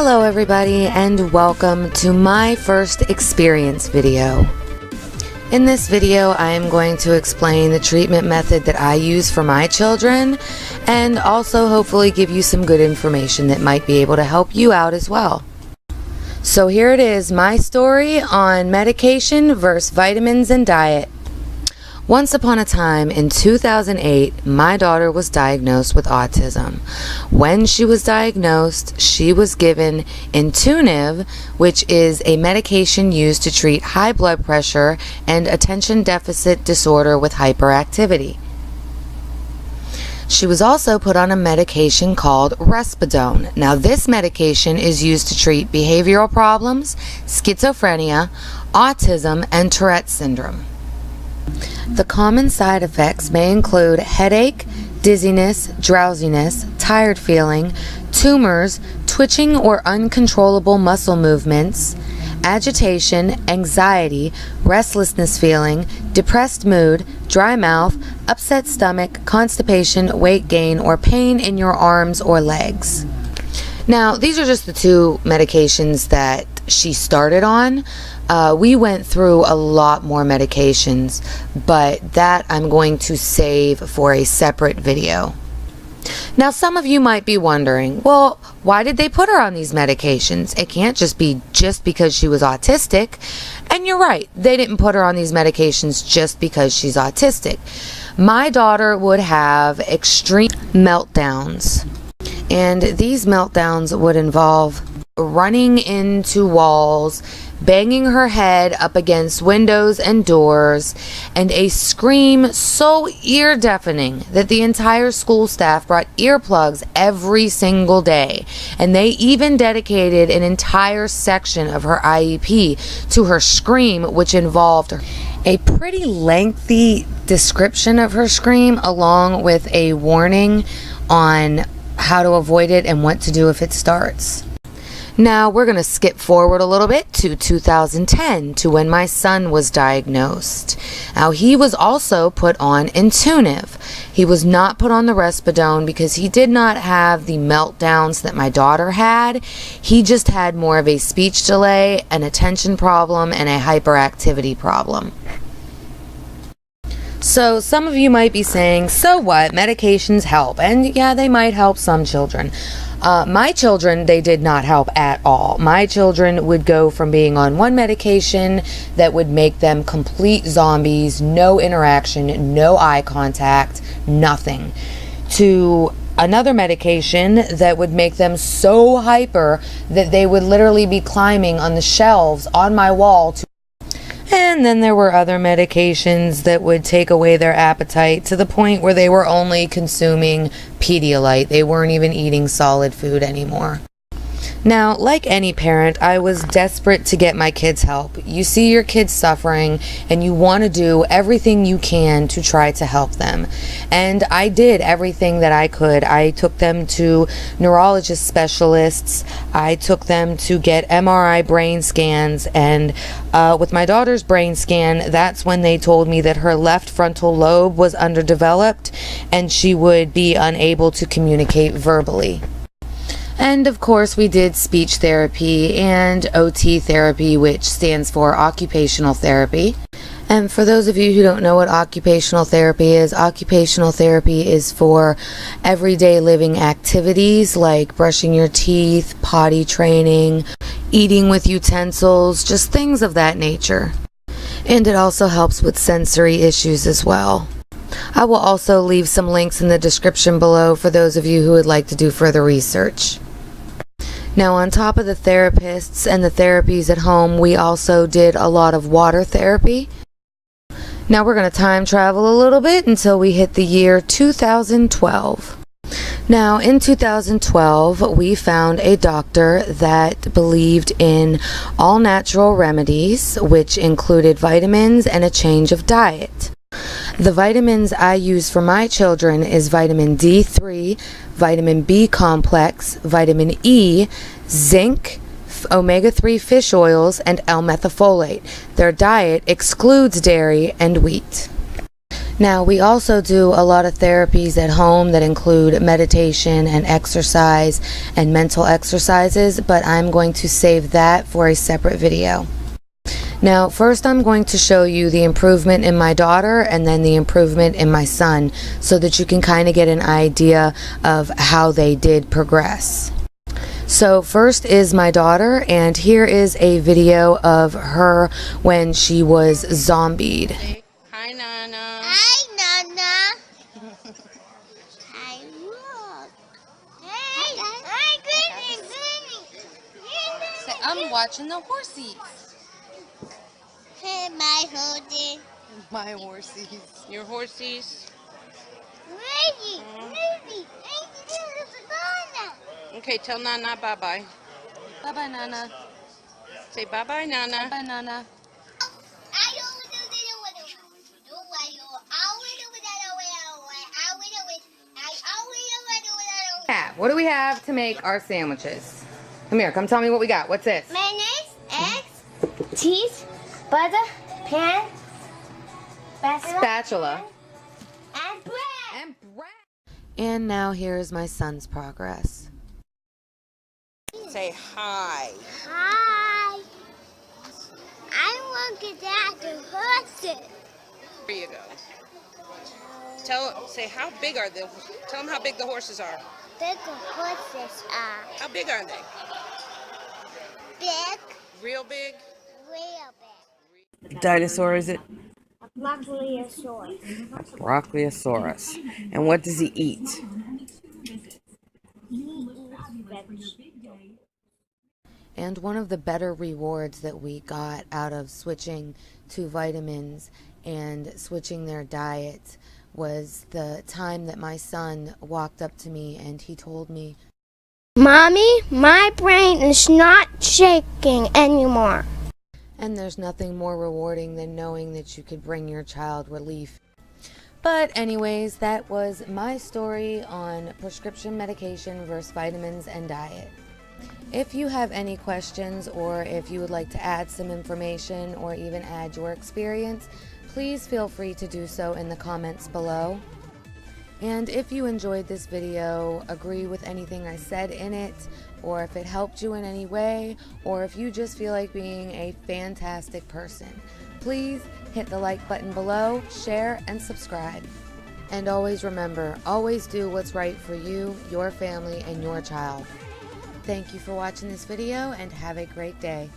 Hello everybody, and welcome to my first experience video. In this video, I am going to explain the treatment method that I use for my children, and also hopefully give you some good information that might be able to help you out as well. So here it is, my story on medication versus vitamins and diet. Once upon a time in 2008, my daughter was diagnosed with autism. When she was diagnosed, she was given Intuniv, which is a medication used to treat high blood pressure and attention deficit disorder with hyperactivity. She was also put on a medication called Risperidone. Now this medication is used to treat behavioral problems, schizophrenia, autism, and Tourette syndrome. The common side effects may include headache, dizziness, drowsiness, tired feeling, tumors, twitching or uncontrollable muscle movements, agitation, anxiety, restlessness feeling, depressed mood, dry mouth, upset stomach, constipation, weight gain, or pain in your arms or legs. Now, these are just the two medications that she started on. We went through a lot more medications, but that I'm going to save for a separate video. Now, some of you might be wondering, well, why did they put her on these medications? It can't just be just because she was autistic. And you're right, they didn't put her on these medications just because she's autistic. My daughter would have extreme meltdowns, and these meltdowns would involve running into walls, banging her head up against windows and doors, and a scream so ear-deafening that the entire school staff brought earplugs every single day. And they even dedicated an entire section of her IEP to her scream, which involved a pretty lengthy description of her scream, along with a warning on how to avoid it and what to do if it starts. Now we're going to skip forward a little bit to 2010, to when my son was diagnosed. Now he was also put on Intuniv. He was not put on the Risperidone because he did not have the meltdowns that my daughter had. He just had more of a speech delay, an attention problem, and a hyperactivity problem. So some of you might be saying, so what? Medications help. And yeah, they might help some children. My children, they did not help at all. My children would go from being on one medication that would make them complete zombies, no interaction, no eye contact, nothing, to another medication that would make them so hyper that they would literally be climbing on the shelves on my wall to. And then there were other medications that would take away their appetite to the point where they were only consuming Pedialyte. They weren't even eating solid food anymore. Now, like any parent, I was desperate to get my kids help. You see your kids suffering and you want to do everything you can to try to help them. And I did everything that I could. I took them to neurologist specialists. I took them to get MRI brain scans. And with my daughter's brain scan, that's when they told me that her left frontal lobe was underdeveloped and she would be unable to communicate verbally. And of course we did speech therapy and OT therapy, which stands for occupational therapy. And for those of you who don't know what occupational therapy is for everyday living activities like brushing your teeth, potty training, eating with utensils, just things of that nature. And it also helps with sensory issues as well. I will also leave some links in the description below for those of you who would like to do further research. Now, on top of the therapists and the therapies at home, we also did a lot of water therapy. Now we're going to time travel a little bit until we hit the year 2012. Now, in 2012, we found a doctor that believed in all natural remedies, which included vitamins and a change of diet. The vitamins I use for my children is vitamin D3, vitamin B complex, vitamin E, zinc, omega-3 fish oils, and L-methylfolate. Their diet excludes dairy and wheat. Now, we also do a lot of therapies at home that include meditation and exercise and mental exercises, but I'm going to save that for a separate video. Now, first I'm going to show you the improvement in my daughter and then the improvement in my son so that you can kind of get an idea of how they did progress. So first is my daughter, and here is a video of her when she was zombied. Hi, Nana. Hi, Nana. Hi, look. Hey, hi, Granny. I'm watching the horsies. Hey, my hoodie. My horsies. Your horsies? Ready, ready. Okay, tell Nana bye-bye. Bye-bye, Nana. Say bye-bye, Nana. Bye, Nana. What do we have to make our sandwiches? Come here, come tell me what we got. What's this? Mayonnaise, eggs, cheese, butter, pan, Spatula. and bread. And now here's my son's progress. Say hi. Hi. I want to get out the horses. There you go. Say how big are the? Tell them how big the horses are. Big horses are How big are they? big, Real big? real big. Dinosaur, is it? Brachiosaurus. Brachiosaurus. And what does he eat? And one of the better rewards that we got out of switching to vitamins and switching their diet was the time that my son walked up to me and he told me, Mommy, my brain is not shaking anymore. and there's nothing more rewarding than knowing that you could bring your child relief. But anyways, that was my story on prescription medication versus vitamins and diet. If you have any questions or if you would like to add some information or even add your experience, please feel free to do so in the comments below. And if you enjoyed this video, agree with anything I said in it, or if it helped you in any way, or if you just feel like being a fantastic person, please hit the like button below, share, and subscribe. And always remember, always do what's right for you, your family, and your child. Thank you for watching this video, and have a great day.